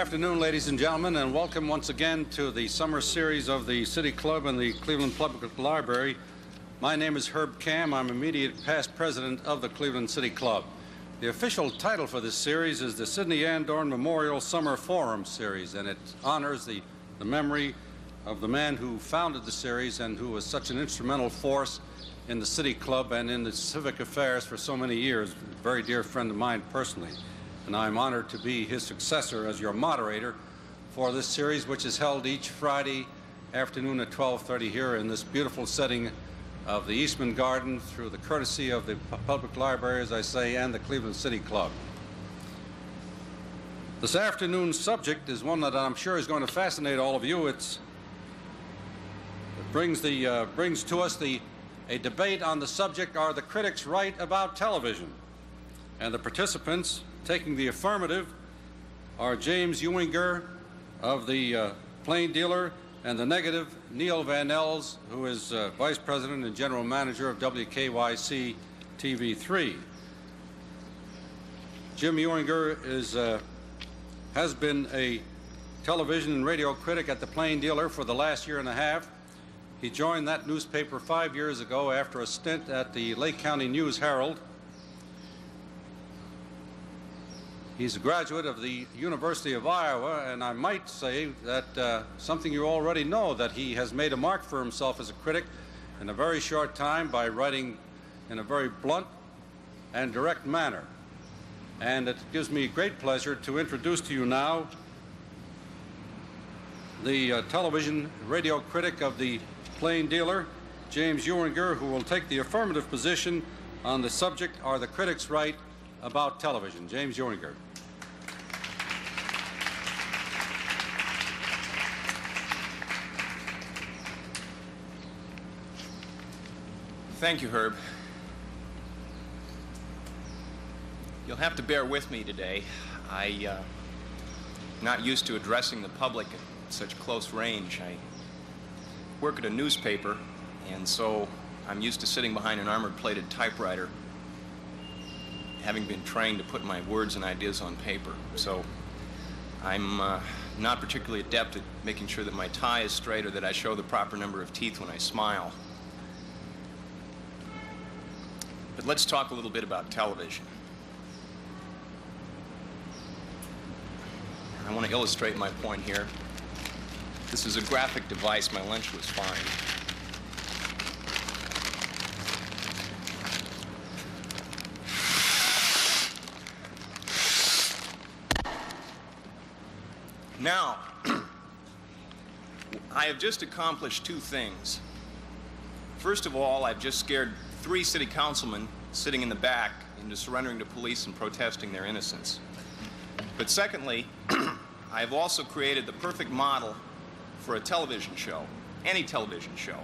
afternoon, ladies and gentlemen, and welcome once again to the summer series of the City Club and the Cleveland Public Library. My name is Herb Kamm. I'm immediate past president of the Cleveland City Club. The official title for this series is the Sidney Andorn Memorial Summer Forum Series, and it honors the memory of the man who founded the series and who was such an instrumental force in the City Club and in the civic affairs for so many years, a very dear friend of mine personally. And I'm honored to be his successor as your moderator for this series, which is held each Friday afternoon at 12:30 here in this beautiful setting of the Eastman Garden through the courtesy of the Public Library, as I say, and the Cleveland City Club. This afternoon's subject is one that I'm sure is going to fascinate all of you. It brings to us a debate on the subject, are the critics right about television? And the participants taking the affirmative are James Ewinger of the Plain Dealer, and the negative, Neal Van Ellis, who is Vice President and General Manager of WKYC TV3. Jim Ewinger has been a television and radio critic at the Plain Dealer for the last year and a half. He joined that newspaper 5 years ago after a stint at the Lake County News Herald. He's a graduate of the University of Iowa, and I might say that something you already know, that he has made a mark for himself as a critic in a very short time by writing in a very blunt and direct manner. And it gives me great pleasure to introduce to you now the television radio critic of the Plain Dealer, James Ewinger, who will take the affirmative position on the subject, are the critics right about television? James Ewinger. Thank you, Herb. You'll have to bear with me today. I'm not used to addressing the public at such close range. I work at a newspaper, and so I'm used to sitting behind an armor-plated typewriter, having been trained to put my words and ideas on paper. So I'm not particularly adept at making sure that my tie is straight or that I show the proper number of teeth when I smile. But let's talk a little bit about television. I want to illustrate my point here. This is a graphic device. My lunch was fine. Now, I have just accomplished two things. First of all, I've just scared 3 city councilmen sitting in the back into surrendering to police and protesting their innocence. But secondly, I've also created the perfect model for a television show, any television show.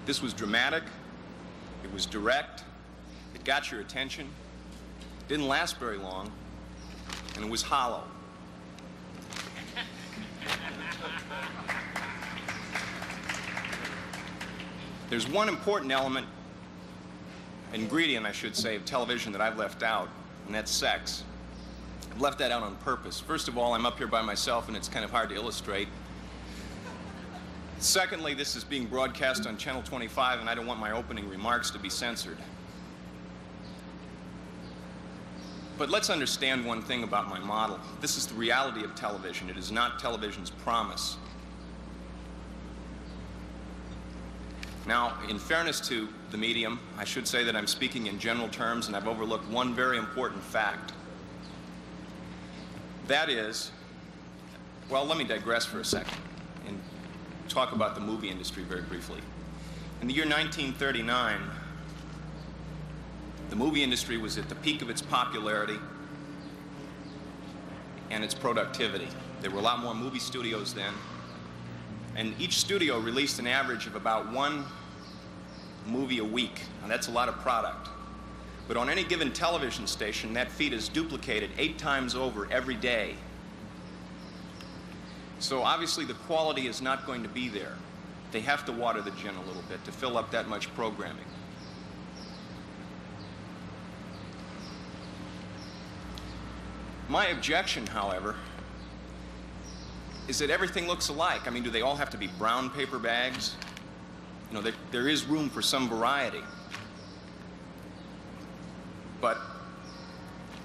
This was dramatic, it was direct, it got your attention, it didn't last very long, and it was hollow. There's one important ingredient, I should say, of television that I've left out, and that's sex. I've left that out on purpose. First of all, I'm up here by myself, and it's kind of hard to illustrate. Secondly, this is being broadcast on Channel 25, and I don't want my opening remarks to be censored. But let's understand one thing about my model. This is the reality of television. It is not television's promise. Now, in fairness to the medium, I should say that I'm speaking in general terms, and I've overlooked one very important fact. That is, well, let me digress for a second and talk about the movie industry very briefly. In the year 1939, the movie industry was at the peak of its popularity and its productivity. There were a lot more movie studios then, and each studio released an average of about 1 movie a week. Now, that's a lot of product. But on any given television station, that feat is duplicated 8 times over every day. So obviously the quality is not going to be there. They have to water the gin a little bit to fill up that much programming. My objection, however, is that everything looks alike. I mean, do they all have to be brown paper bags? You know, there is room for some variety. But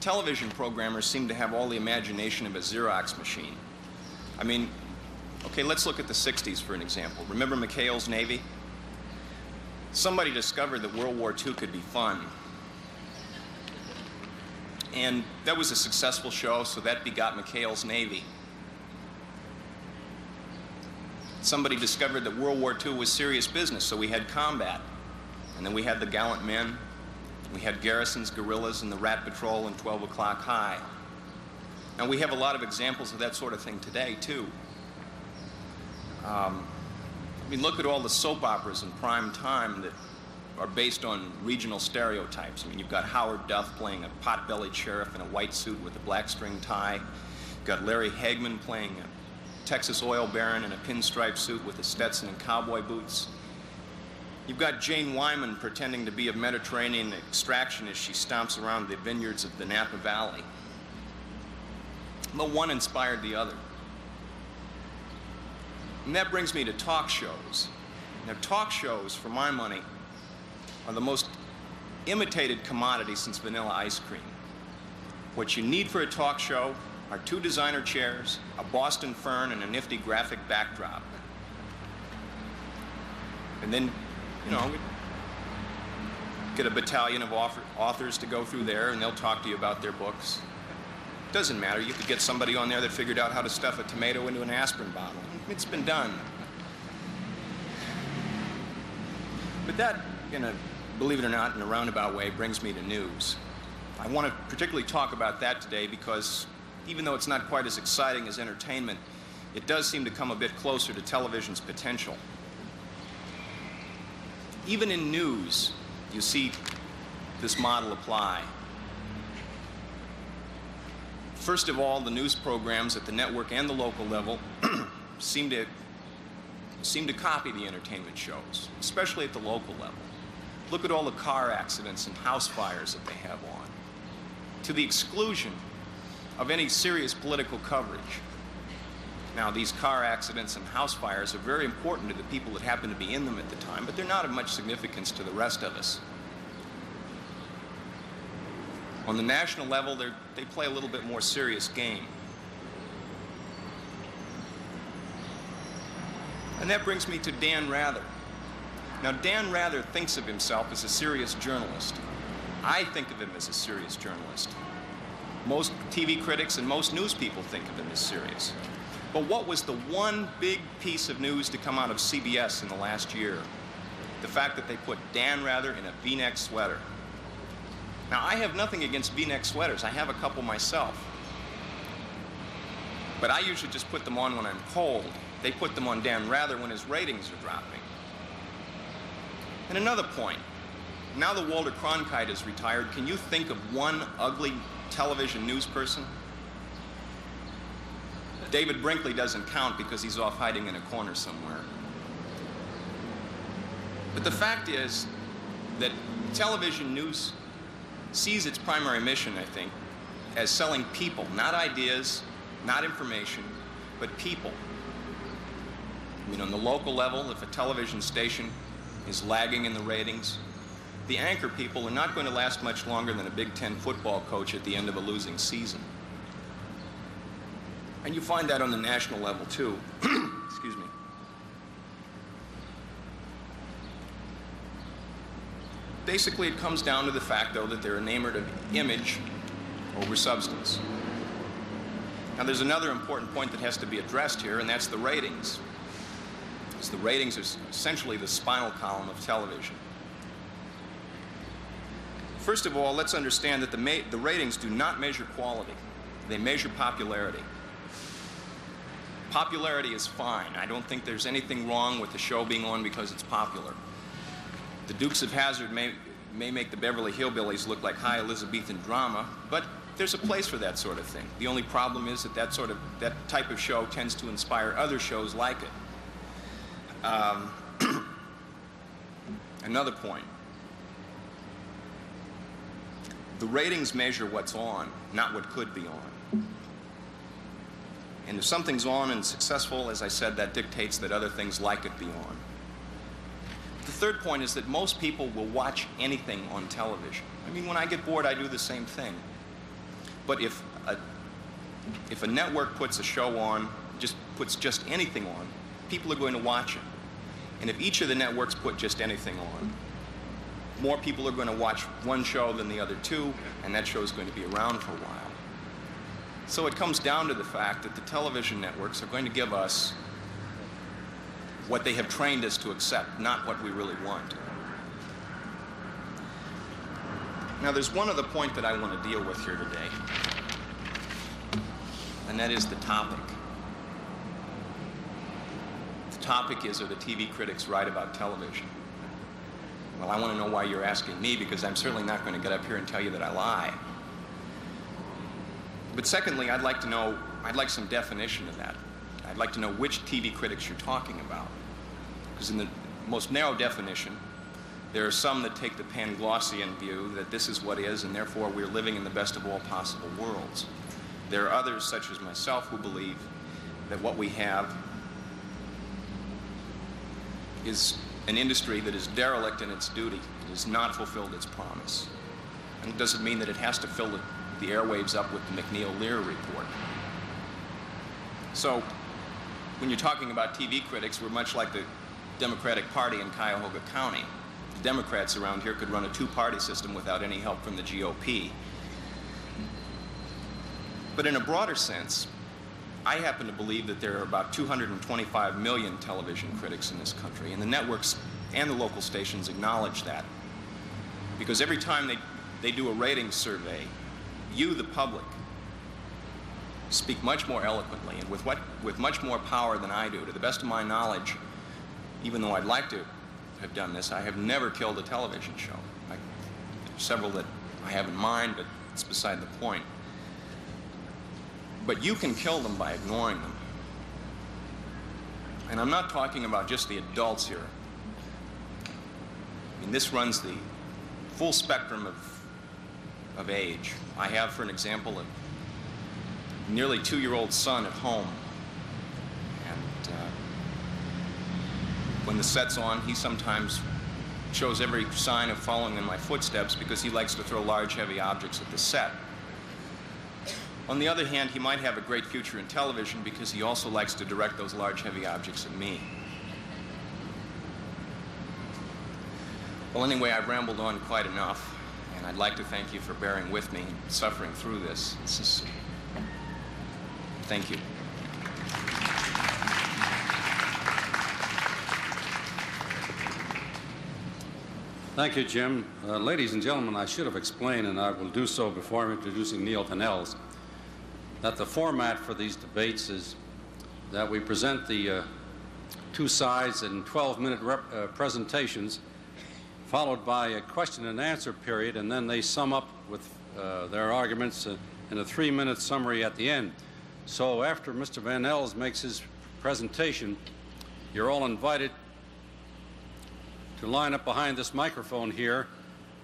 television programmers seem to have all the imagination of a Xerox machine. I mean, okay, let's look at the 60s for an example. Remember McHale's Navy? Somebody discovered that World War II could be fun. And that was a successful show, so that begot McHale's Navy. Somebody discovered that World War II was serious business, so we had combat. And then we had the Gallant Men. We had Garrison's Guerrillas and the Rat Patrol and 12 O'Clock High. And we have a lot of examples of that sort of thing today, too. I mean, look at all the soap operas in prime time that are based on regional stereotypes. I mean, you've got Howard Duff playing a pot-bellied sheriff in a white suit with a black string tie. You've got Larry Hagman playing a Texas oil baron in a pinstripe suit with a Stetson and cowboy boots. You've got Jane Wyman pretending to be of Mediterranean extraction as she stomps around the vineyards of the Napa Valley. But one inspired the other. And that brings me to talk shows. Now, talk shows, for my money, are the most imitated commodity since vanilla ice cream. What you need for a talk show are 2 designer chairs, a Boston fern, and a nifty graphic backdrop. And then, you know, get a battalion of authors to go through there, and they'll talk to you about their books. Doesn't matter. You could get somebody on there that figured out how to stuff a tomato into an aspirin bottle. It's been done. But that, believe it or not, in a roundabout way, brings me to news. I want to particularly talk about that today because even though it's not quite as exciting as entertainment, it does seem to come a bit closer to television's potential. Even in news, you see this model apply. First of all, the news programs at the network and the local level seem to copy the entertainment shows, especially at the local level. Look at all the car accidents and house fires that they have on, to the exclusion of any serious political coverage. Now, these car accidents and house fires are very important to the people that happen to be in them at the time, but they're not of much significance to the rest of us. On the national level, they play a little bit more serious game. And that brings me to Dan Rather. Now, Dan Rather thinks of himself as a serious journalist. I think of him as a serious journalist. Most TV critics and most news people think of him as serious. But what was the one big piece of news to come out of CBS in the last year? The fact that they put Dan Rather in a V-neck sweater. Now, I have nothing against V-neck sweaters. I have a couple myself. But I usually just put them on when I'm cold. They put them on Dan Rather when his ratings are dropping. And another point. Now that Walter Cronkite is retired, can you think of one ugly television news person? David Brinkley doesn't count because he's off hiding in a corner somewhere. But the fact is that television news sees its primary mission, I think, as selling people, not ideas, not information, but people. I mean, on the local level, if a television station is lagging in the ratings, the anchor people are not going to last much longer than a Big Ten football coach at the end of a losing season. And you find that on the national level, too. Excuse me. Basically, it comes down to the fact, though, that they're enamored of image over substance. Now, there's another important point that has to be addressed here, and that's the ratings. Because the ratings are essentially the spinal column of television. First of all, let's understand that the ratings do not measure quality. They measure popularity. Popularity is fine. I don't think there's anything wrong with the show being on because it's popular. The Dukes of Hazzard may make the Beverly Hillbillies look like high Elizabethan drama, but there's a place for that sort of thing. The only problem is that that type of show tends to inspire other shows like it. Another point. The ratings measure what's on, not what could be on. And if something's on and successful, as I said, that dictates that other things like it be on. The third point is that most people will watch anything on television. I mean, when I get bored, I do the same thing. But if a network puts a show on, puts just anything on, people are going to watch it. And if each of the networks put just anything on, more people are going to watch one show than the other two, and that show is going to be around for a while. So it comes down to the fact that the television networks are going to give us what they have trained us to accept, not what we really want. Now, there's one other point that I want to deal with here today, and that is the topic. The topic is, are the TV critics right about television? Well, I want to know why you're asking me, because I'm certainly not going to get up here and tell you that I lie. But secondly, I'd like some definition of that. I'd like to know which TV critics you're talking about. Because in the most narrow definition, there are some that take the Panglossian view that this is what is, and therefore we're living in the best of all possible worlds. There are others, such as myself, who believe that what we have is an industry that is derelict in its duty. It has not fulfilled its promise. And it doesn't mean that it has to fill the airwaves up with the McNeil-Lear report. So, when you're talking about TV critics, we're much like the Democratic Party in Cuyahoga County. The Democrats around here could run a two-party system without any help from the GOP. But in a broader sense, I happen to believe that there are about 225 million television critics in this country, and the networks and the local stations acknowledge that. Because every time they do a ratings survey, you, the public, speak much more eloquently and with much more power than I do. To the best of my knowledge, even though I'd like to have done this, I have never killed a television show. There's several that I have in mind, but it's beside the point. But you can kill them by ignoring them. And I'm not talking about just the adults here. I mean, this runs the full spectrum of age. I have, for an example, a nearly 2-year-old son at home. And when the set's on, he sometimes shows every sign of following in my footsteps because he likes to throw large, heavy objects at the set. On the other hand, he might have a great future in television because he also likes to direct those large, heavy objects at me. Well, anyway, I've rambled on quite enough. And I'd like to thank you for bearing with me and suffering through this. Thank you. Thank you, Jim. Ladies and gentlemen, I should have explained, and I will do so before I'm introducing Neal Van Ellis, that the format for these debates is that we present the two sides in 12-minute presentations, followed by a question and answer period, and then they sum up with their arguments in a 3-minute summary at the end. So after Mr. Van Ellis makes his presentation, you're all invited to line up behind this microphone here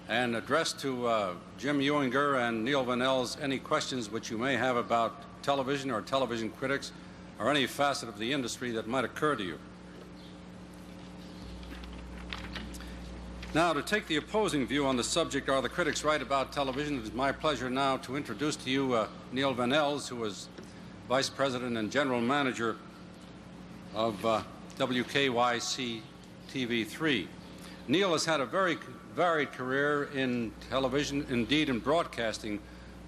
and address to Jim Ewinger and Neal Van Ellis any questions which you may have about television or television critics or any facet of the industry that might occur to you. Now, to take the opposing view on the subject, are the critics right about television, it is my pleasure now to introduce to you Neal Van Ellis, who is Vice President and General Manager of WKYC TV3. Neal has had a very varied career in television, indeed in broadcasting,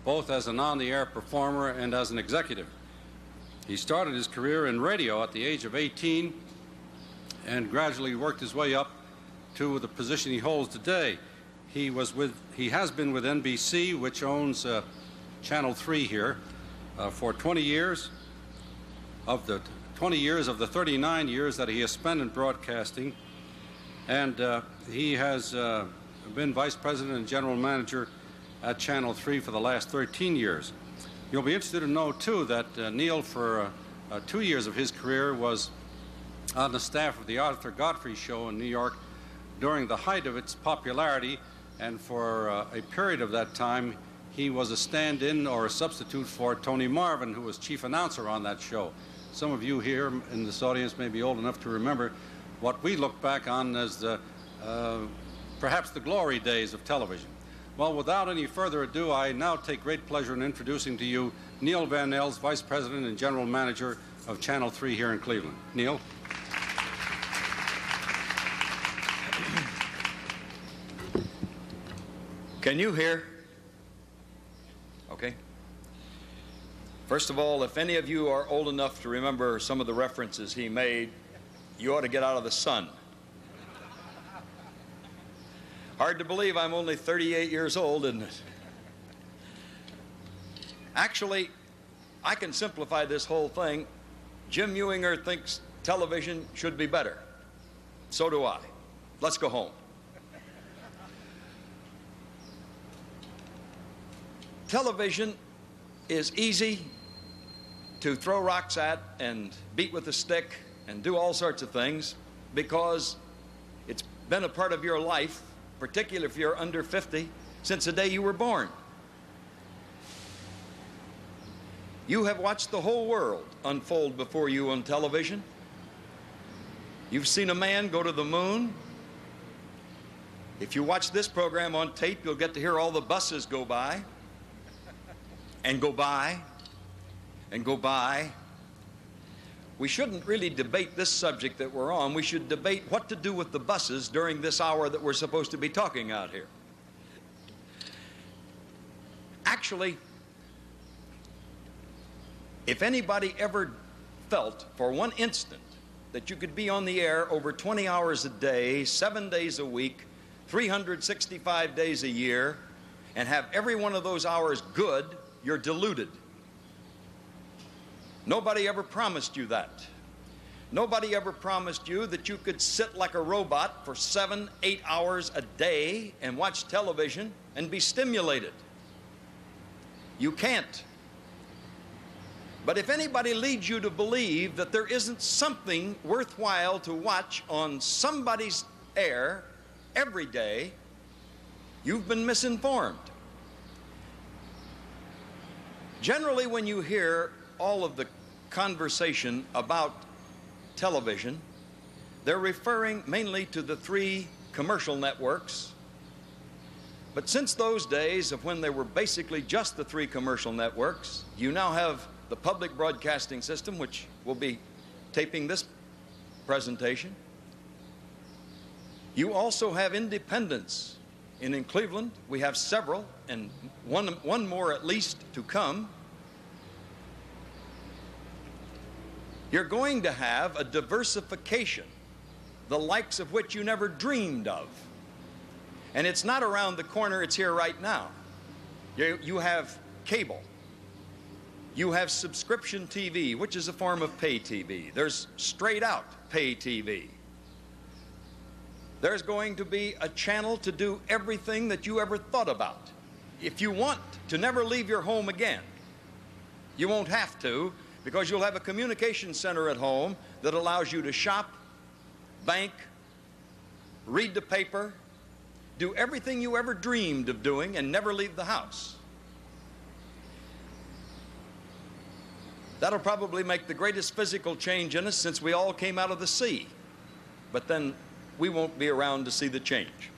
both as an on-the-air performer and as an executive. He started his career in radio at the age of 18 and gradually worked his way up to the position he holds today. He has been with NBC, which owns Channel 3 here, for 20 years. Of the 20 years of the 39 years that he has spent in broadcasting, and he has been Vice President and General Manager at Channel 3 for the last 13 years. You'll be interested to know, too, that Neal, for 2 years of his career, was on the staff of the Arthur Godfrey Show in New York during the height of its popularity, and for a period of that time he was a stand-in or a substitute for Tony Marvin, who was chief announcer on that show. Some of you here in this audience may be old enough to remember what we look back on as the, perhaps the glory days of television. Well, without any further ado, I now take great pleasure in introducing to you Neal Van Ellis, Vice President and General Manager of Channel 3 here in Cleveland. Neal. Can you hear? Okay. First of all, if any of you are old enough to remember some of the references he made, you ought to get out of the sun. Hard to believe I'm only 38 years old, isn't it? Actually, I can simplify this whole thing. Jim Ewinger thinks television should be better. So do I. Let's go home. Television is easy to throw rocks at and beat with a stick and do all sorts of things because it's been a part of your life, particularly if you're under 50, since the day you were born. You have watched the whole world unfold before you on television. You've seen a man go to the moon. If you watch this program on tape, you'll get to hear all the buses go by and go by and go by. We shouldn't really debate this subject that we're on. We should debate what to do with the buses during this hour that we're supposed to be talking out here. Actually, if anybody ever felt for one instant that you could be on the air over 20 hours a day, 7 days a week, 365 days a year, and have every one of those hours good, you're deluded. Nobody ever promised you that. Nobody ever promised you that you could sit like a robot for 7, 8 hours a day and watch television and be stimulated. You can't. But if anybody leads you to believe that there isn't something worthwhile to watch on somebody's air every day, you've been misinformed. Generally, when you hear all of the conversation about television, they're referring mainly to the 3 commercial networks. But since those days of when there were basically just the 3 commercial networks, you now have the public broadcasting system, which will be taping this presentation. You also have independents. And in Cleveland, we have several, and one more at least to come. You're going to have a diversification, the likes of which you never dreamed of. And it's not around the corner, it's here right now. You have cable. You have subscription TV, which is a form of pay TV. There's straight out pay TV. There's going to be a channel to do everything that you ever thought about. If you want to never leave your home again, you won't have to, because you'll have a communication center at home that allows you to shop, bank, read the paper, do everything you ever dreamed of doing and never leave the house. That'll probably make the greatest physical change in us since we all came out of the sea. But then we won't be around to see the change.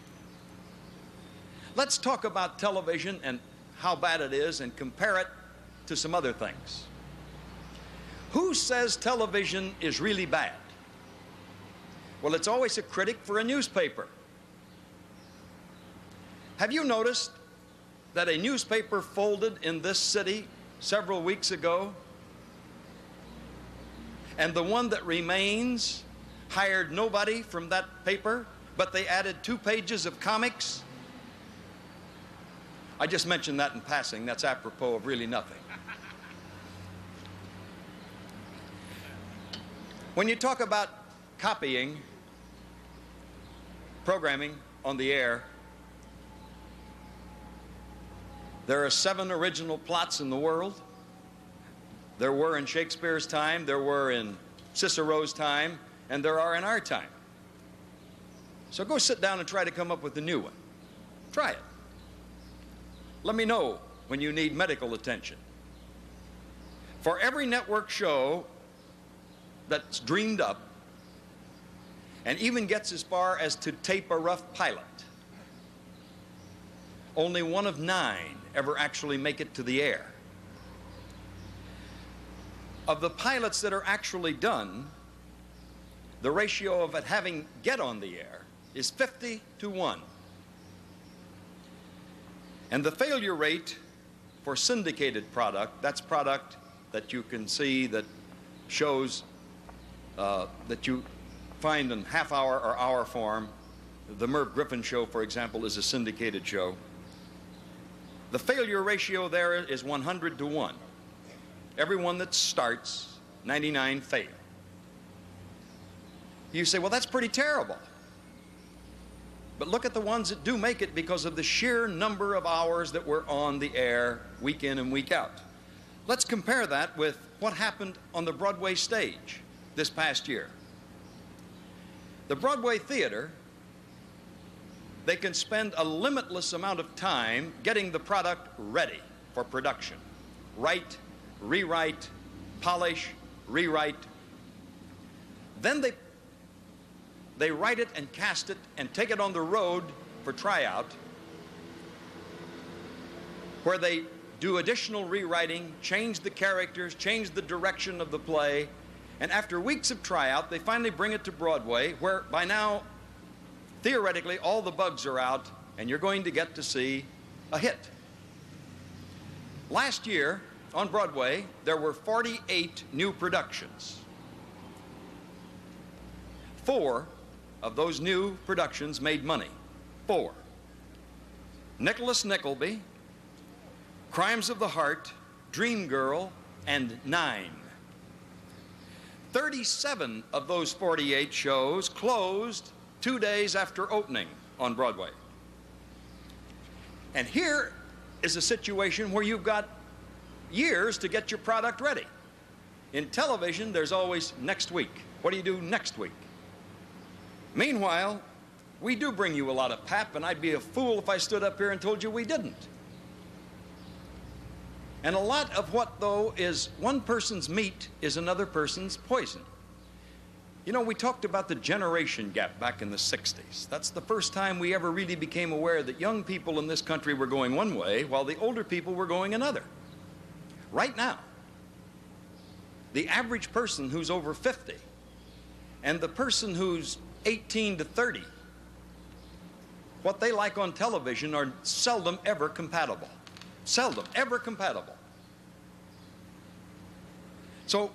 Let's talk about television and how bad it is and compare it to some other things. Who says television is really bad? Well, it's always a critic for a newspaper. Have you noticed that a newspaper folded in this city several weeks ago? And the one that remains hired nobody from that paper, but they added 2 pages of comics? I just mentioned that in passing. That's apropos of really nothing. When you talk about copying programming on the air, there are 7 original plots in the world. There were in Shakespeare's time, there were in Cicero's time, and there are in our time. So go sit down and try to come up with a new one. Try it. Let me know when you need medical attention. For every network show that's dreamed up and even gets as far as to tape a rough pilot, only 1 of 9 ever actually make it to the air. Of the pilots that are actually done, the ratio of it having get on the air is 50 to 1. And the failure rate for syndicated product, that's product that you can see that shows that you find in half-hour or hour form. The Merv Griffin show, for example, is a syndicated show. The failure ratio there is 100 to 1. Every one that starts, 99 fail. You say, well, that's pretty terrible. But look at the ones that do make it because of the sheer number of hours that were on the air week in and week out. Let's compare that with what happened on the Broadway stage this past year. The Broadway theater, they can spend a limitless amount of time getting the product ready for production. Write, rewrite, polish, rewrite. Then they write it and cast it and take it on the road for tryout, where they do additional rewriting, change the characters, change the direction of the play, and after weeks of tryout, they finally bring it to Broadway, where by now, theoretically, all the bugs are out, and you're going to get to see a hit. Last year, on Broadway, there were 48 new productions. 4 of those new productions made money. 4. Nicholas Nickleby, Crimes of the Heart, Dream Girl, and 9. 37 of those 48 shows closed 2 days after opening on Broadway. And here is a situation where you've got years to get your product ready. In television, there's always next week. What do you do next week? Meanwhile, we do bring you a lot of pap, and I'd be a fool if I stood up here and told you we didn't. And a lot of what, though, is one person's meat is another person's poison. You know, we talked about the generation gap back in the 60s. That's the first time we ever really became aware that young people in this country were going one way while the older people were going another. Right now, the average person who's over 50 and the person who's 18 to 30, what they like on television are seldom ever compatible. Seldom ever compatible. So,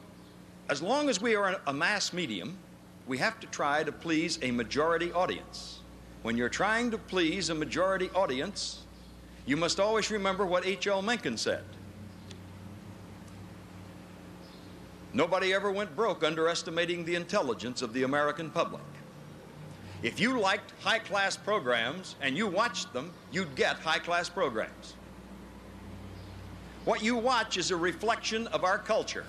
as long as we are a mass medium, we have to try to please a majority audience. When you're trying to please a majority audience, you must always remember what H.L. Mencken said. Nobody ever went broke underestimating the intelligence of the American public. If you liked high-class programs and you watched them, you'd get high-class programs. What you watch is a reflection of our culture.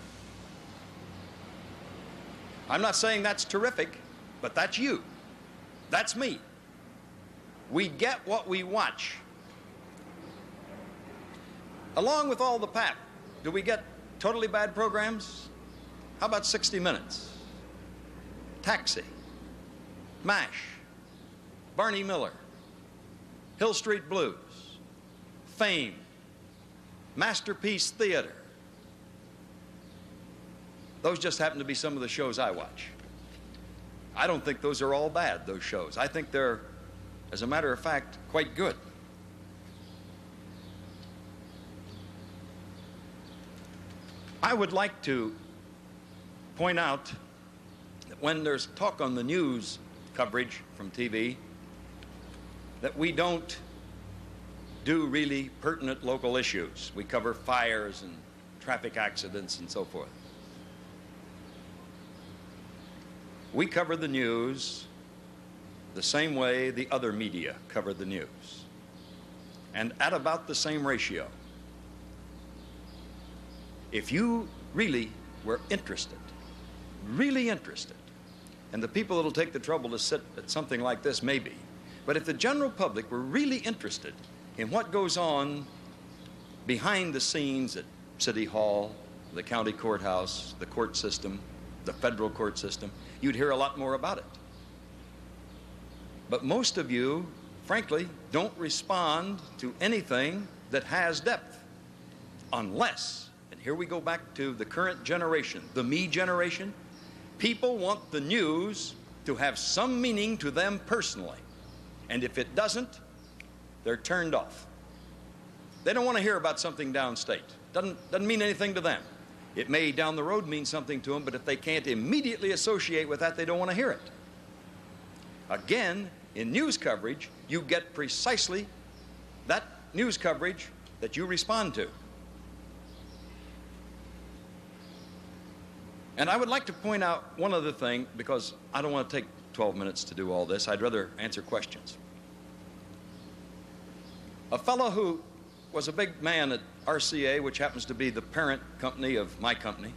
I'm not saying that's terrific, but that's you. That's me. We get what we watch. Along with all the pap, do we get totally bad programs? How about 60 Minutes? Taxi, MASH, Barney Miller, Hill Street Blues, Fame, Masterpiece Theater. Those just happen to be some of the shows I watch. I don't think those are all bad, those shows. I think they're, as a matter of fact, quite good. I would like to point out that when there's talk on the news coverage from TV, that we don't do really pertinent local issues. We cover fires and traffic accidents and so forth. We cover the news the same way the other media cover the news, and at about the same ratio. If you really were interested, really interested, and the people that'll take the trouble to sit at something like this maybe, but if the general public were really interested in what goes on behind the scenes at City Hall, the county courthouse, the court system, the federal court system, you'd hear a lot more about it. But most of you, frankly, don't respond to anything that has depth unless, and here we go back to the current generation, the me generation, people want the news to have some meaning to them personally. And if it doesn't, they're turned off. They don't want to hear about something downstate. Doesn't mean anything to them. It may down the road mean something to them, but if they can't immediately associate with that, they don't want to hear it. Again, in news coverage, you get precisely that news coverage that you respond to. And I would like to point out one other thing, because I don't want to take 12 minutes to do all this. I'd rather answer questions. A fellow who was a big man at RCA, which happens to be the parent company of my company,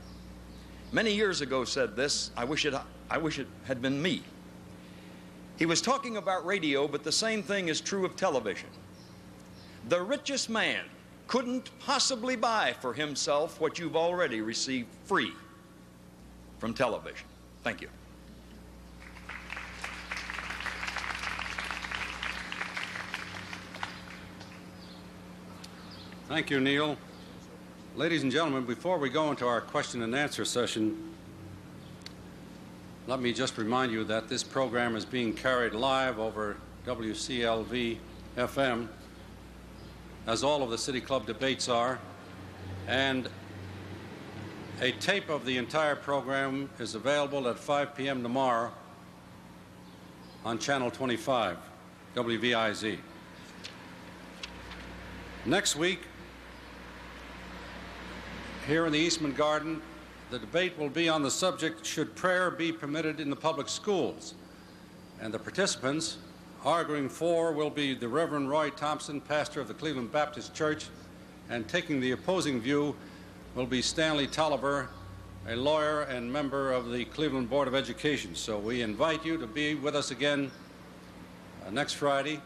many years ago said this. I wish it had been me. He was talking about radio, but the same thing is true of television. The richest man couldn't possibly buy for himself what you've already received free from television. Thank you. Thank you, Neal. Ladies and gentlemen, before we go into our question and answer session, let me just remind you that this program is being carried live over WCLV FM, as all of the City Club debates are, and a tape of the entire program is available at 5 p.m. tomorrow on Channel 25, WVIZ. Next week, here in the Eastman Garden, the debate will be on the subject, should prayer be permitted in the public schools? And the participants arguing for will be the Reverend Roy Thompson, pastor of the Cleveland Baptist Church, and taking the opposing view will be Stanley Tolliver, a lawyer and member of the Cleveland Board of Education. So we invite you to be with us again next Friday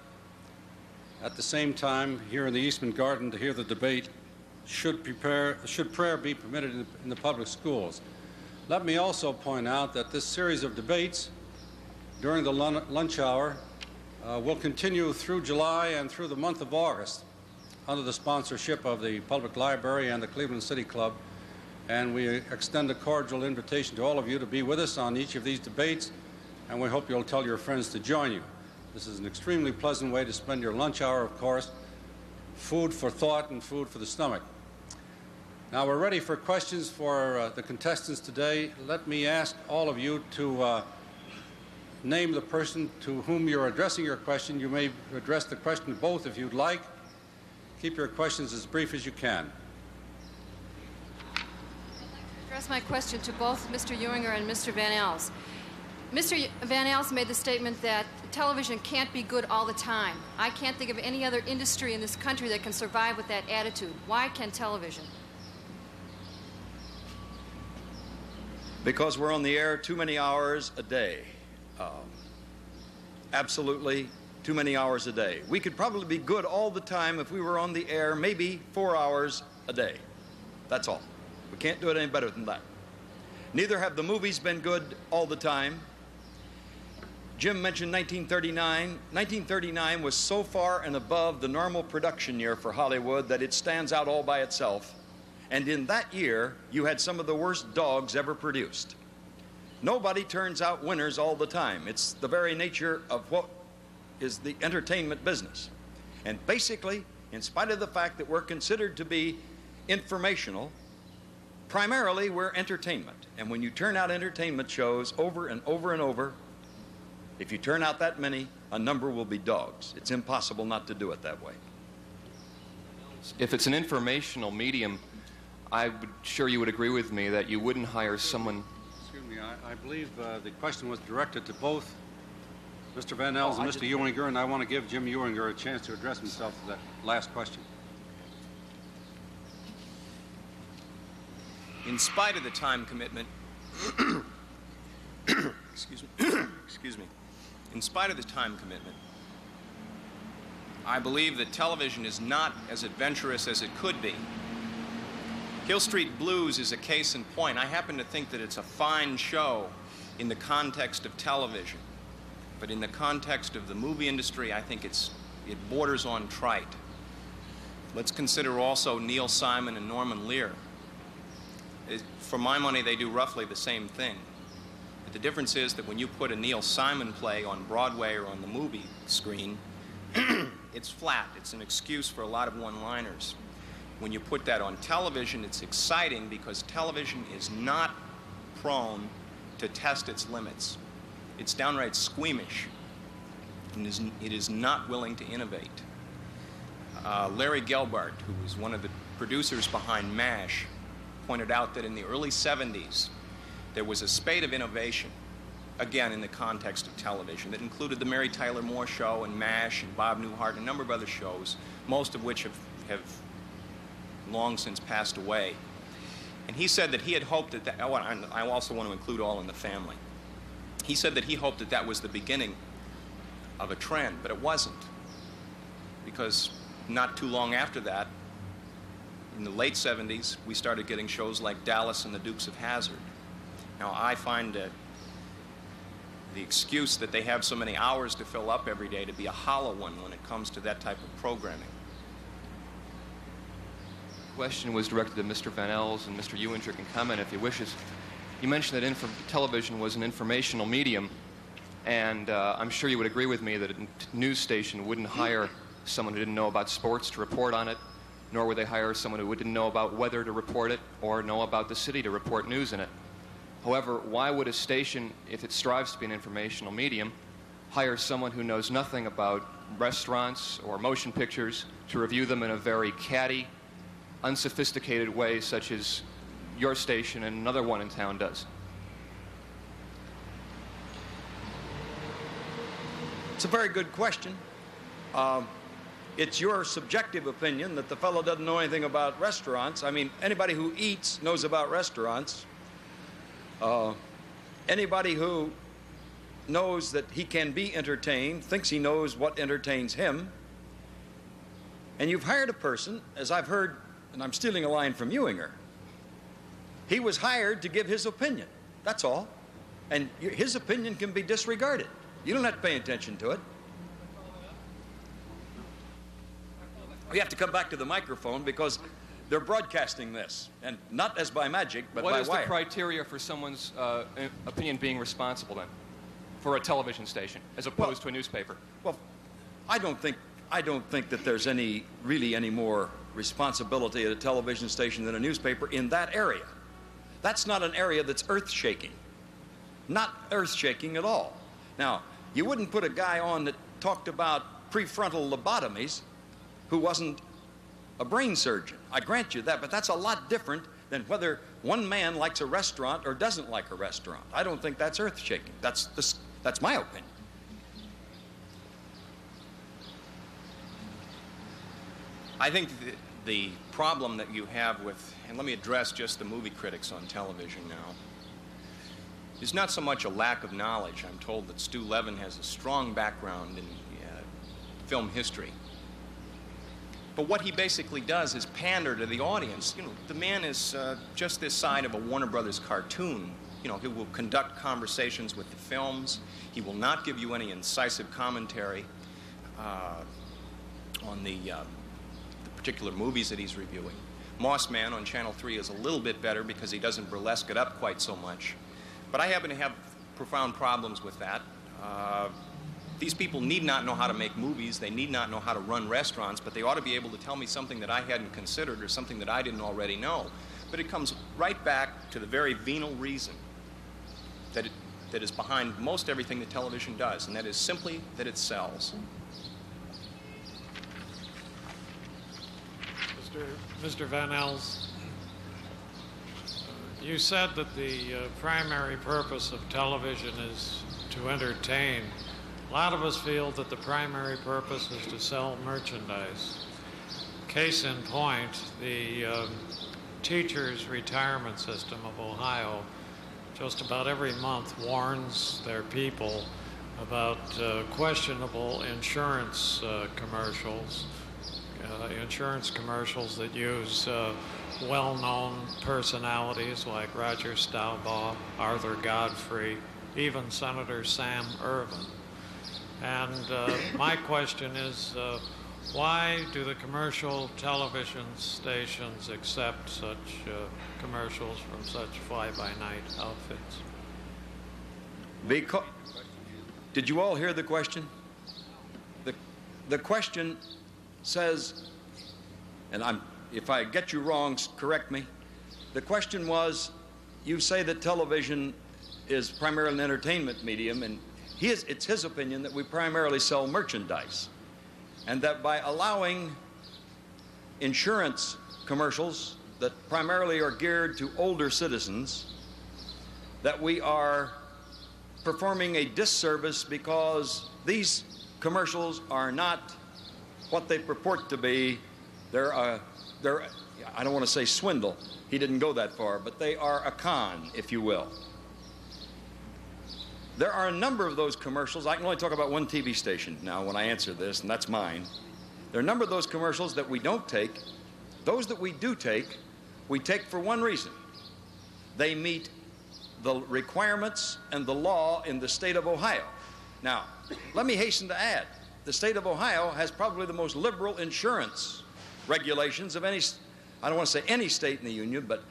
at the same time here in the Eastman Garden to hear the debate, should prayer be permitted in the public schools? Let me also point out that this series of debates during the lunch hour will continue through July and through the month of August under the sponsorship of the Public Library and the Cleveland City Club. And we extend a cordial invitation to all of you to be with us on each of these debates, and we hope you'll tell your friends to join you. This is an extremely pleasant way to spend your lunch hour, of course. Food for thought and food for the stomach. Now we're ready for questions for the contestants today. Let me ask all of you to name the person to whom you're addressing your question. You may address the question to both if you'd like. Keep your questions as brief as you can. I'd like to address my question to both Mr. Ewinger and Mr. Van Ellis. Mr. Van Ellis made the statement that television can't be good all the time. I can't think of any other industry in this country that can survive with that attitude. Why can television? Because we're on the air too many hours a day. Absolutely too many hours a day. We could probably be good all the time if we were on the air maybe 4 hours a day. That's all. We can't do it any better than that. Neither have the movies been good all the time. Jim mentioned 1939. 1939 was so far and above the normal production year for Hollywood that it stands out all by itself. And in that year, you had some of the worst dogs ever produced. Nobody turns out winners all the time. It's the very nature of what is the entertainment business. And basically, in spite of the fact that we're considered to be informational, primarily we're entertainment. And when you turn out entertainment shows over and over and over, if you turn out that many, a number will be dogs. It's impossible not to do it that way. If it's an informational medium, I'm sure you would agree with me that you wouldn't hire someone. Excuse me, I believe the question was directed to both Mr. Van Ellis and Mr. Ewinger, and I want to give Jim Ewinger a chance to address himself to that last question. In spite of the time commitment, excuse me, in spite of the time commitment, I believe that television is not as adventurous as it could be. Hill Street Blues is a case in point. I happen to think that it's a fine show in the context of television. But in the context of the movie industry, I think it borders on trite. Let's consider also Neil Simon and Norman Lear. For my money, they do roughly the same thing. But the difference is that when you put a Neil Simon play on Broadway or on the movie screen, it's flat. It's an excuse for a lot of one-liners. When you put that on television, it's exciting because television is not prone to test its limits. It's downright squeamish, and it is not willing to innovate. Larry Gelbart, who was one of the producers behind MASH, pointed out that in the early 70s, there was a spate of innovation, again in the context of television, that included the Mary Tyler Moore Show and MASH and Bob Newhart and a number of other shows, most of which have long since passed away. And he said that he had hoped that, I also want to include All in the Family. He said that he hoped that that was the beginning of a trend, but it wasn't. Because not too long after that, in the late 70s, we started getting shows like Dallas and the Dukes of Hazzard. Now, I find the excuse that they have so many hours to fill up every day to be a hollow one when it comes to that type of programming. The question was directed to Mr. Van Ellis, and Mr. Ewinger can comment if he wishes. You mentioned that television was an informational medium, and I'm sure you would agree with me that a news station wouldn't hire someone who didn't know about sports to report on it, nor would they hire someone who didn't know about weather to report it or know about the city to report news in it. However, why would a station, if it strives to be an informational medium, hire someone who knows nothing about restaurants or motion pictures to review them in a very catty, unsophisticated way such as your station and another one in town does? It's a very good question. It's your subjective opinion that the fellow doesn't know anything about restaurants. I mean, anybody who eats knows about restaurants. Anybody who knows that he can be entertained thinks he knows what entertains him. And you've hired a person, as I've heard, and I'm stealing a line from Ewinger. He was hired to give his opinion. That's all. And his opinion can be disregarded. You don't have to pay attention to it. We have to come back to the microphone because they're broadcasting this, and not as by magic, but by wire. What is the criteria for someone's opinion being responsible then, for a television station, as opposed to a newspaper? Well, I don't think that there's really any more responsibility at a television station than a newspaper in that area. That's not an area that's earth-shaking. Not earth-shaking at all. Now, you wouldn't put a guy on that talked about prefrontal lobotomies who wasn't a brain surgeon. I grant you that, but that's a lot different than whether one man likes a restaurant or doesn't like a restaurant. I don't think that's earth-shaking. That's my opinion. I think the problem that you have with, and let me address just the movie critics on television now, is not so much a lack of knowledge. I'm told that Stu Levin has a strong background in film history. But what he basically does is pander to the audience. You know, the man is just this side of a Warner Brothers cartoon. You know, he will conduct conversations with the films. He will not give you any incisive commentary on the particular movies that he's reviewing. Moss Man on Channel 3 is a little bit better because he doesn't burlesque it up quite so much. But I happen to have profound problems with that. These people need not know how to make movies. They need not know how to run restaurants, but they ought to be able to tell me something that I hadn't considered or something that I didn't already know. But it comes right back to the very venal reason that is behind most everything that television does, and that is simply that it sells. Mr. Van Ellis, you said that the primary purpose of television is to entertain. A lot of us feel that the primary purpose is to sell merchandise. Case in point, the teachers' retirement system of Ohio just about every month warns their people about questionable insurance commercials that use well-known personalities like Roger Staubach, Arthur Godfrey, even Senator Sam Ervin. And my question is, why do the commercial television stations accept such commercials from such fly-by-night outfits? Did you all hear the question? The question says, and if I get you wrong, correct me. The question was, you say that television is primarily an entertainment medium, and it's his opinion that we primarily sell merchandise, and that by allowing insurance commercials that primarily are geared to older citizens, that we are performing a disservice, because these commercials are not what they purport to be. They're I don't want to say swindle. He didn't go that far, but they are a con, if you will. There are a number of those commercials. I can only talk about one TV station now when I answer this, and that's mine. There are a number of those commercials that we don't take. Those that we do take, we take for one reason. They meet the requirements and the law in the state of Ohio. Now, let me hasten to add, the state of Ohio has probably the most liberal insurance regulations of any, I don't want to say any state in the union, but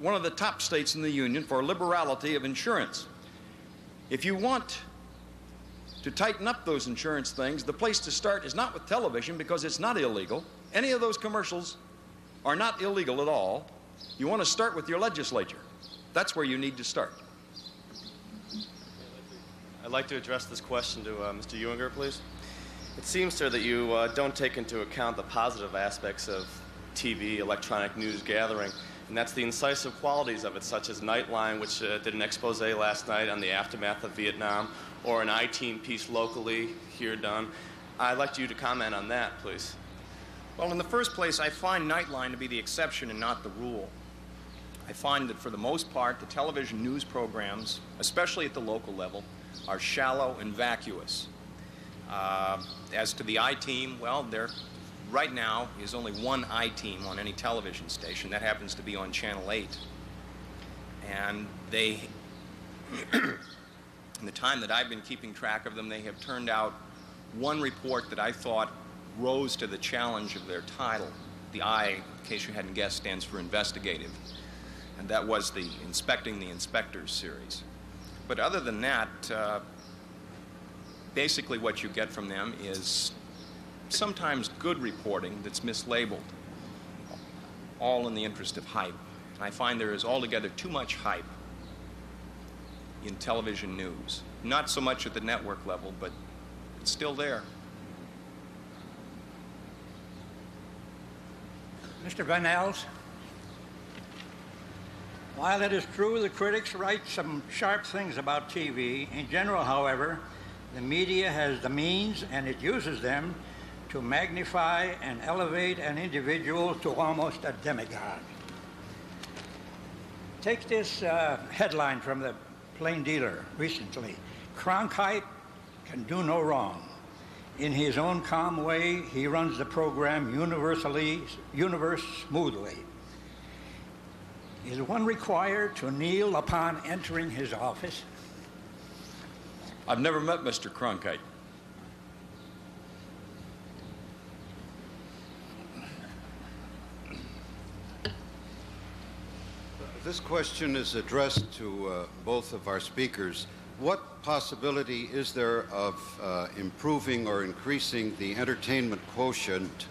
one of the top states in the union for liberality of insurance. If you want to tighten up those insurance things, the place to start is not with television, because it's not illegal. Any of those commercials are not illegal at all. You want to start with your legislature. That's where you need to start. I'd like to address this question to Mr. Ewinger, please. It seems, sir, that you don't take into account the positive aspects of TV, electronic news gathering, and that's the incisive qualities of it, such as Nightline, which did an expose last night on the aftermath of Vietnam, or an I-Team piece locally here done. I'd like you to comment on that, please. Well, in the first place, I find Nightline to be the exception and not the rule. I find that for the most part, the television news programs, especially at the local level, are shallow and vacuous. As to the I-Team, well, there right now is only one I-Team on any television station. That happens to be on Channel 8. And they, in the time that I've been keeping track of them, they have turned out one report that I thought rose to the challenge of their title. The I, in case you hadn't guessed, stands for investigative. And that was the Inspecting the Inspectors series. But other than that, basically what you get from them is sometimes good reporting that's mislabeled, all in the interest of hype. And I find there is altogether too much hype in television news. Not so much at the network level, but it's still there. Mr. Van Ellis, while it is true the critics write some sharp things about TV, in general, however, the media has the means, and it uses them, to magnify and elevate an individual to almost a demigod. Take this headline from the Plain Dealer recently. Cronkite can do no wrong. In his own calm way, he runs the program universe smoothly. Is one required to kneel upon entering his office? I've never met Mr. Cronkite. This question is addressed to both of our speakers. What possibility is there of improving or increasing the entertainment quotient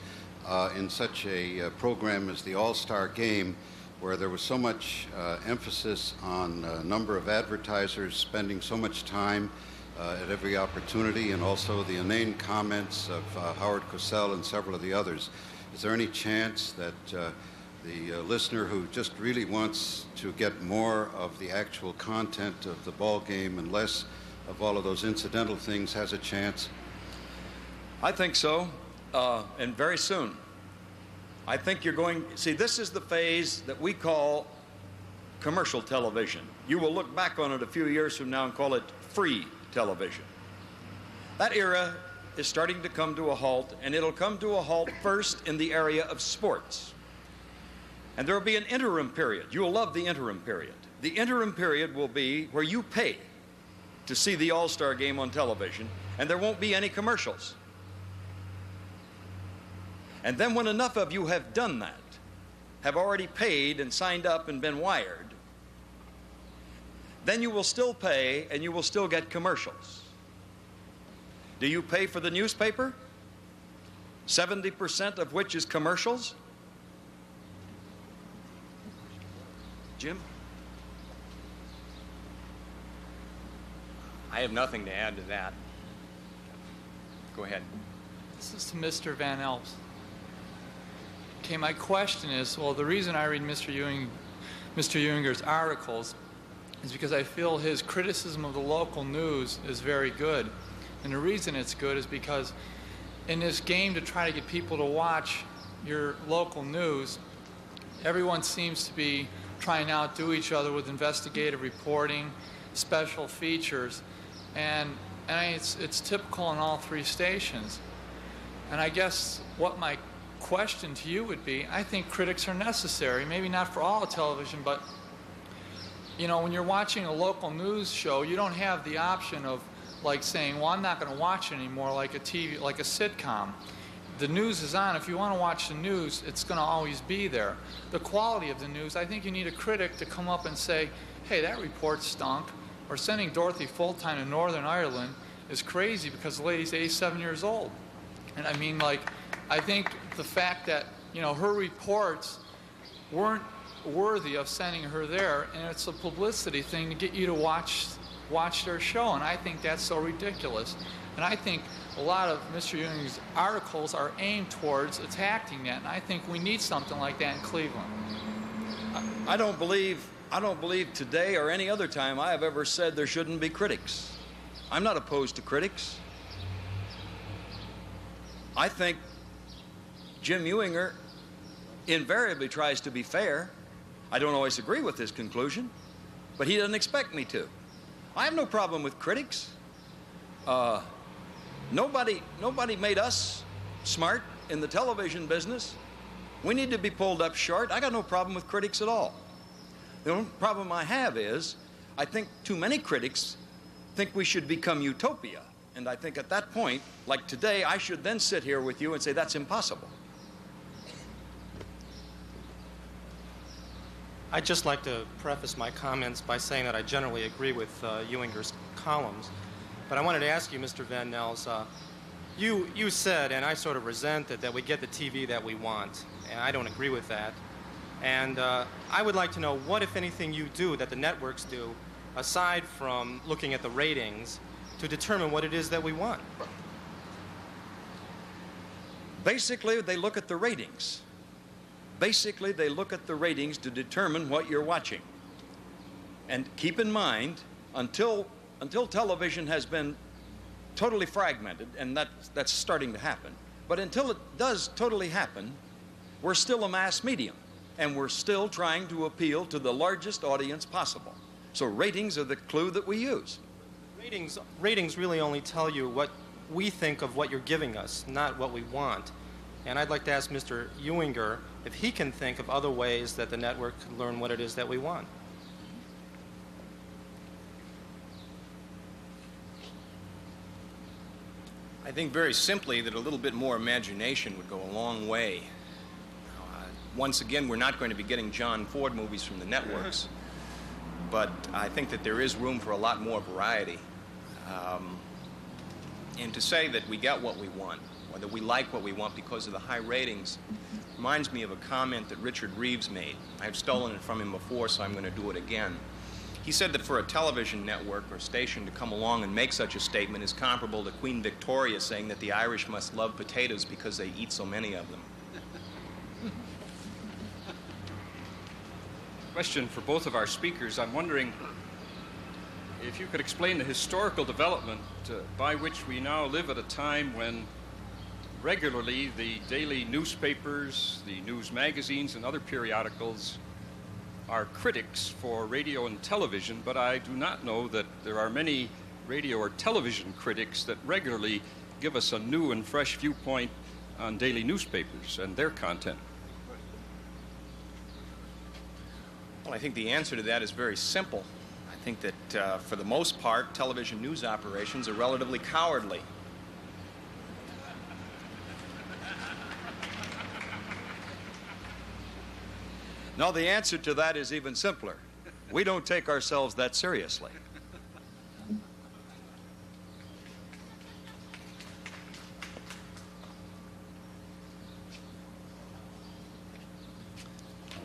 in such a program as the All-Star Game, where there was so much emphasis on a number of advertisers spending so much time at every opportunity, and also the inane comments of Howard Cosell and several of the others? Is there any chance that the listener who just really wants to get more of the actual content of the ball game and less of all of those incidental things has a chance? I think so, and very soon. I think you're going, see, this is the phase that we call commercial television. You will look back on it a few years from now and call it free television. That era is starting to come to a halt, and it'll come to a halt first in the area of sports. And there will be an interim period. You'll love the interim period. The interim period will be where you pay to see the All-Star game on television, and there won't be any commercials. And then when enough of you have done that, have already paid and signed up and been wired, then you will still pay and you will still get commercials. Do you pay for the newspaper? 70% of which is commercials? Jim? I have nothing to add to that. Go ahead. This is to Mr. Van Ellis. Okay, my question is, well, the reason I read Mr. Ewinger's articles is because I feel his criticism of the local news is very good. And the reason it's good is because in this game to try to get people to watch your local news, everyone seems to be trying to outdo each other with investigative reporting, special features, and it's typical in all three stations. And I guess what my question to you would be, I think critics are necessary, maybe not for all of television, but you know, when you're watching a local news show, you don't have the option of like saying, well, I'm not going to watch it anymore, like a sitcom. The news is on. If you want to watch the news, it's going to always be there. The quality of the news, I think you need a critic to come up and say, hey, that report stunk, or sending Dorothy full-time to Northern Ireland is crazy because the lady's 87 years old. And I mean, like, I think the fact that, you know, her reports weren't worthy of sending her there, and it's a publicity thing to get you to watch their show, and I think that's so ridiculous. And I think a lot of Mr. Ewing's articles are aimed towards attacking that, and I think we need something like that in Cleveland. I don't believe today or any other time I have ever said there shouldn't be critics. I'm not opposed to critics. I think Jim Ewinger invariably tries to be fair. I don't always agree with his conclusion, but he doesn't expect me to. I have no problem with critics. Nobody made us smart in the television business. We need to be pulled up short. I got no problem with critics at all. The only problem I have is I think too many critics think we should become utopia. And I think at that point, like today, I should then sit here with you and say that's impossible. I'd just like to preface my comments by saying that I generally agree with Ewinger's columns. But I wanted to ask you, Mr. Van Ellis, you said, and I sort of resent it, that we get the TV that we want. And I don't agree with that. And I would like to know what, if anything, you do that the networks do, aside from looking at the ratings, to determine what it is that we want. Basically, they look at the ratings. Basically, they look at the ratings to determine what you're watching. And keep in mind, until television has been totally fragmented, and that's starting to happen, but until it does totally happen, we're still a mass medium, and we're still trying to appeal to the largest audience possible. So ratings are the clue that we use. Ratings really only tell you what we think of what you're giving us, not what we want. And I'd like to ask Mr. Ewinger if he can think of other ways that the network can learn what it is that we want. I think very simply that a little bit more imagination would go a long way. Once again, we're not going to be getting John Ford movies from the networks, but I think that there is room for a lot more variety. And to say that we get what we want, or that we like what we want because of the high ratings, reminds me of a comment that Richard Reeves made. I've stolen it from him before, so I'm going to do it again. He said that for a television network or station to come along and make such a statement is comparable to Queen Victoria saying that the Irish must love potatoes because they eat so many of them. Question for both of our speakers. I'm wondering if you could explain the historical development by which we now live at a time when regularly the daily newspapers, the news magazines, and other periodicals are critics for radio and television, but I do not know that there are many radio or television critics that regularly give us a new and fresh viewpoint on daily newspapers and their content? Well, I think the answer to that is very simple. I think that for the most part, television news operations are relatively cowardly. No, the answer to that is even simpler. We don't take ourselves that seriously.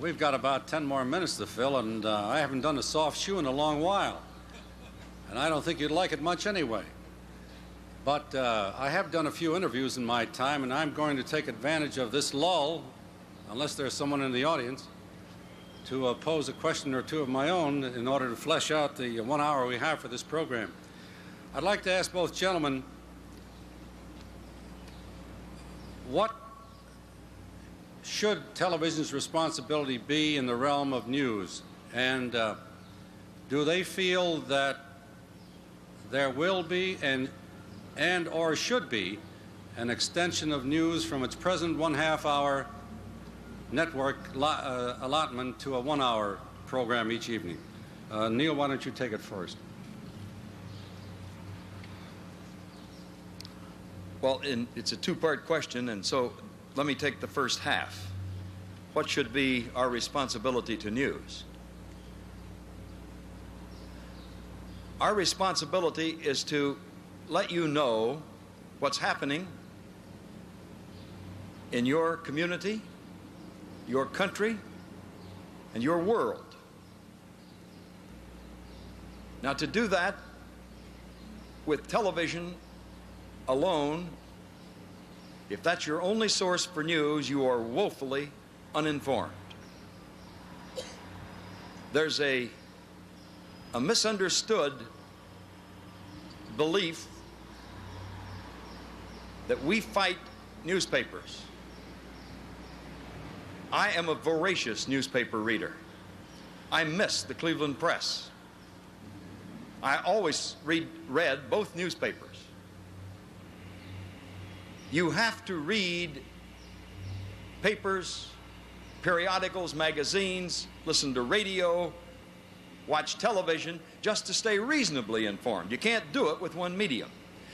We've got about 10 more minutes to fill, and I haven't done a soft shoe in a long while. And I don't think you'd like it much anyway. But I have done a few interviews in my time, and I'm going to take advantage of this lull, unless there's someone in the audience, to pose a question or two of my own in order to flesh out the 1 hour we have for this program. I'd like to ask both gentlemen, what should television's responsibility be in the realm of news? And do they feel that there will be and or should be an extension of news from its present 1/2 hour network allotment to a 1 hour program each evening? Neal, why don't you take it first? Well, it's a two-part question, and so let me take the first half. What should be our responsibility to news? Our responsibility is to let you know what's happening in your community, your country, and your world. Now, to do that with television alone, if that's your only source for news, you are woefully uninformed. There's a misunderstood belief that we fight newspapers. I am a voracious newspaper reader. I miss the Cleveland Press. I always read both newspapers. You have to read papers, periodicals, magazines, listen to radio, watch television, just to stay reasonably informed. You can't do it with one medium.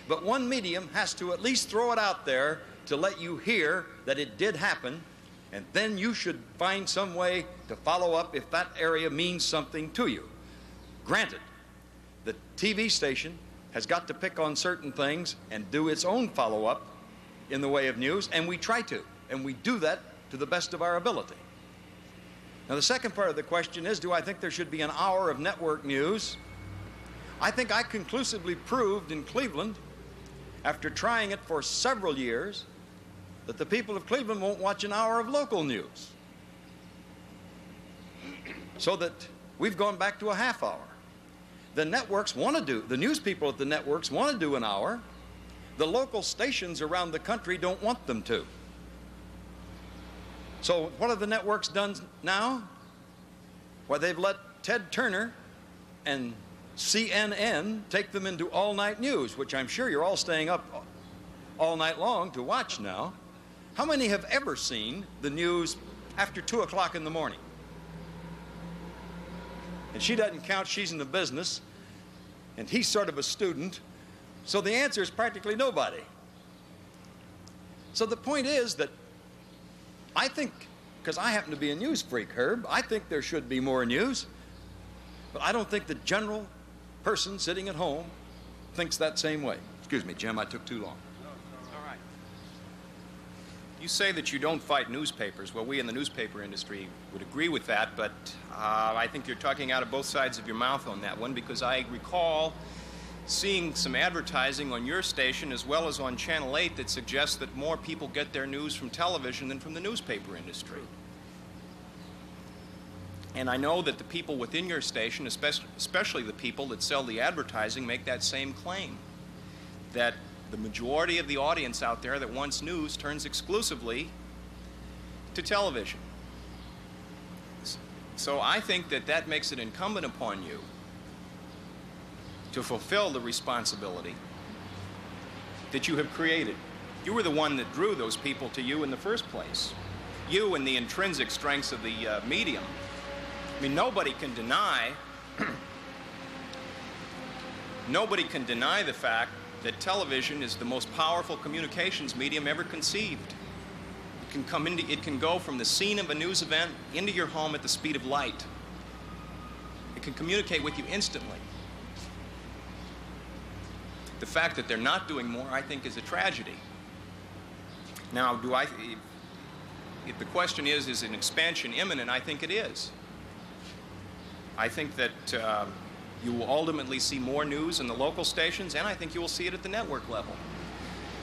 But one medium has to at least throw it out there to let you hear that it did happen, and then you should find some way to follow up if that area means something to you. Granted, the TV station has got to pick on certain things and do its own follow-up in the way of news, and we try to, and we do that to the best of our ability. Now, the second part of the question is, do I think there should be an hour of network news? I think I conclusively proved in Cleveland, after trying it for several years, that the people of Cleveland won't watch an hour of local news. So that we've gone back to a half hour. The networks want to do, the news people at the networks want to do an hour. The local stations around the country don't want them to. So what have the networks done now? Well, they've let Ted Turner and CNN take them into all-night news, which I'm sure you're all staying up all night long to watch now. How many have ever seen the news after 2 o'clock in the morning? And she doesn't count, she's in the business, and he's sort of a student, so the answer is practically nobody. So the point is that I think, because I happen to be a news freak, Herb, I think there should be more news, but I don't think the general person sitting at home thinks that same way. Excuse me, Jim, I took too long. All right. You say that you don't fight newspapers. Well, we in the newspaper industry would agree with that, but I think you're talking out of both sides of your mouth on that one, because I recall seeing some advertising on your station as well as on Channel 8 that suggests that more people get their news from television than from the newspaper industry. And I know that the people within your station, especially the people that sell the advertising, make that same claim, that the majority of the audience out there that wants news turns exclusively to television. So I think that that makes it incumbent upon you to fulfill the responsibility that you have created. You were the one that drew those people to you in the first place. You and the intrinsic strengths of the medium. I mean, nobody can deny the fact that television is the most powerful communications medium ever conceived. It can go from the scene of a news event into your home at the speed of light. It can communicate with you instantly. The fact that they're not doing more, I think, is a tragedy. Now, if the question is an expansion imminent? I think it is. I think that you will ultimately see more news in the local stations, and I think you will see it at the network level.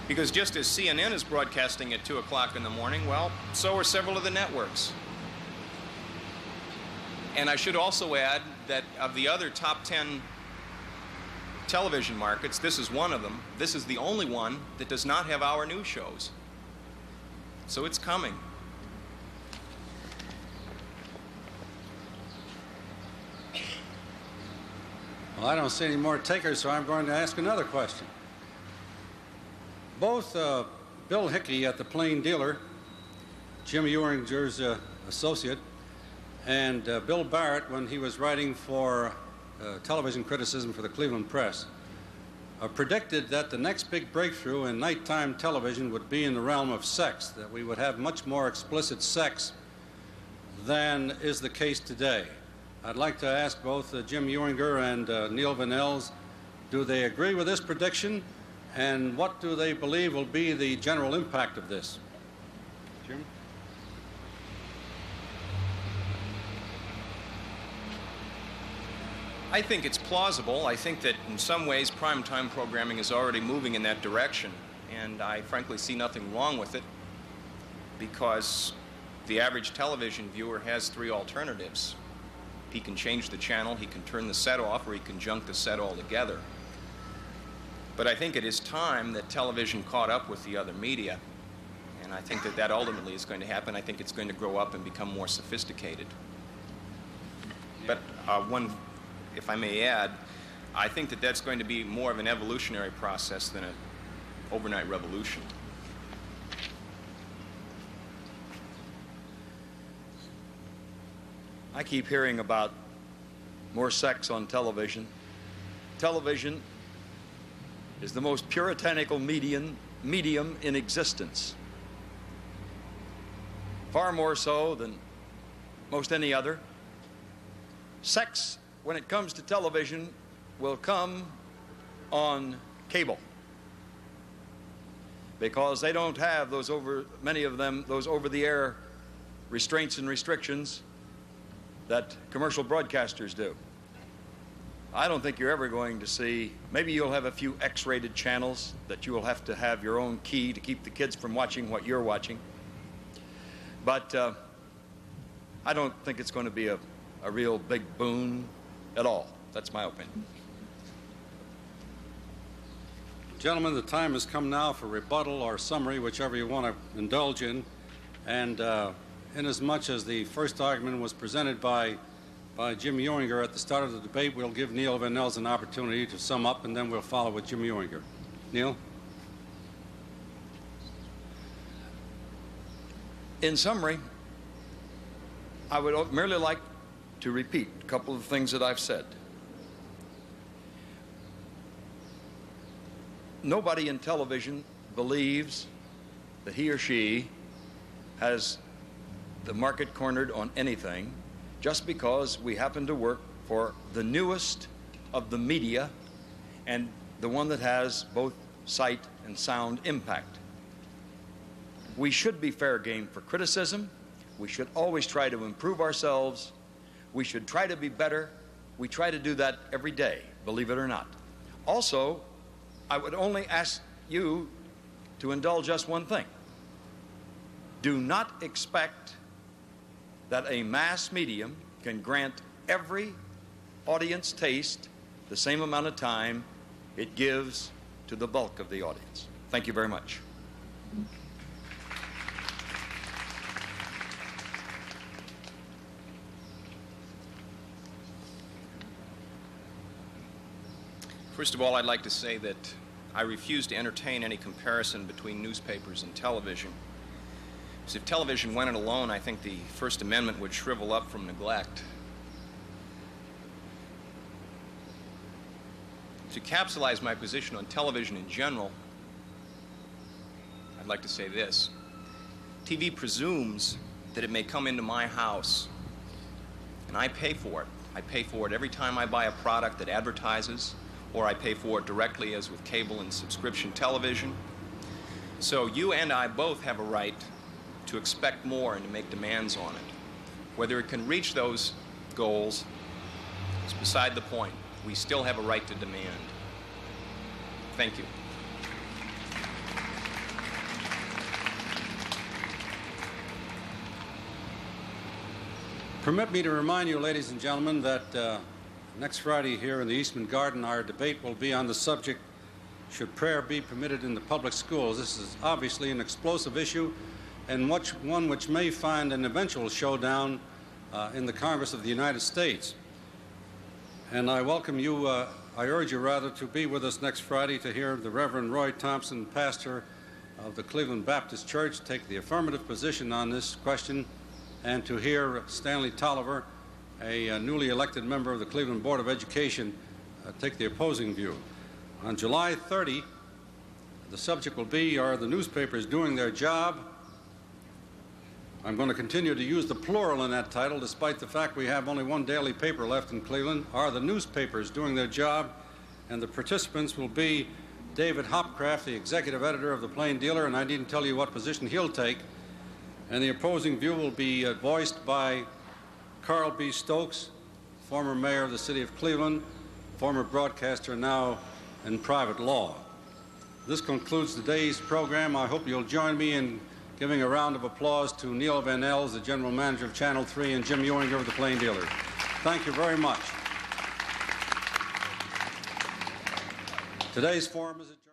Because just as CNN is broadcasting at 2 o'clock in the morning, well, so are several of the networks. And I should also add that of the other top 10 television markets, this is one of them. This is the only one that does not have hour news shows. So it's coming. Well, I don't see any more takers, so I'm going to ask another question. Both Bill Hickey at the Plain Dealer, Jim Ewinger's associate, and Bill Barrett, when he was writing for television criticism for the Cleveland Press, predicted that the next big breakthrough in nighttime television would be in the realm of sex, that we would have much more explicit sex than is the case today. I'd like to ask both Jim Ewinger and Neal Van Ellis, do they agree with this prediction, and what do they believe will be the general impact of this? Jim? I think it's plausible. I think that in some ways primetime programming is already moving in that direction, and I frankly see nothing wrong with it because the average television viewer has three alternatives. He can change the channel, he can turn the set off, or he can junk the set altogether. But I think it is time that television caught up with the other media, and I think that that ultimately is going to happen. I think it's going to grow up and become more sophisticated. But if I may add, I think that that's going to be more of an evolutionary process than an overnight revolution. I keep hearing about more sex on television. Television is the most puritanical medium in existence. Far more so than most any other. Sex, when it comes to television, will come on cable, because they don't have many of them, those over-the-air restraints and restrictions that commercial broadcasters do. I don't think you're ever going to see, maybe you'll have a few X-rated channels that you will have to have your own key to keep the kids from watching what you're watching. But I don't think it's going to be a real big boon at all. That's my opinion. Gentlemen, the time has come now for rebuttal or summary, whichever you want to indulge in. And inasmuch as the first argument was presented by Jim Ewinger at the start of the debate, we'll give Neal Van Ellis an opportunity to sum up, and then we'll follow with Jim Ewinger. Neal? In summary, I would merely like to repeat a couple of things that I've said. Nobody in television believes that he or she has the market cornered on anything just because we happen to work for the newest of the media and the one that has both sight and sound impact. We should be fair game for criticism. We should always try to improve ourselves. We should try to be better. We try to do that every day, believe it or not. Also, I would only ask you to indulge us one thing. Do not expect that a mass medium can grant every audience taste the same amount of time it gives to the bulk of the audience. Thank you very much. First of all, I'd like to say that I refuse to entertain any comparison between newspapers and television. Because if television went it alone, I think the First Amendment would shrivel up from neglect. To capsulize my position on television in general, I'd like to say this. TV presumes that it may come into my house, and I pay for it. I pay for it every time I buy a product that advertises, or I pay for it directly as with cable and subscription television. So you and I both have a right to expect more and to make demands on it. Whether it can reach those goals is beside the point. We still have a right to demand. Thank you. Permit me to remind you, ladies and gentlemen, that next Friday here in the Eastman Garden, our debate will be on the subject, should prayer be permitted in the public schools? This is obviously an explosive issue and one which may find an eventual showdown in the Congress of the United States. And I welcome you, I urge you rather, to be with us next Friday to hear the Reverend Roy Thompson, pastor of the Cleveland Baptist Church, take the affirmative position on this question, and to hear Stanley Tolliver, a newly elected member of the Cleveland Board of Education, take the opposing view. On July 30, the subject will be, are the newspapers doing their job? I'm going to continue to use the plural in that title, despite the fact we have only one daily paper left in Cleveland. Are the newspapers doing their job? And the participants will be David Hopcraft, the executive editor of the Plain Dealer, and I needn't tell you what position he'll take. And the opposing view will be voiced by Carl B. Stokes, former mayor of the city of Cleveland, former broadcaster, now in private law. This concludes today's program. I hope you'll join me in giving a round of applause to Neal Van Ellis, the general manager of Channel 3, and Jim Ewinger of the Plain Dealer. Thank you very much. Today's forum is adjourned.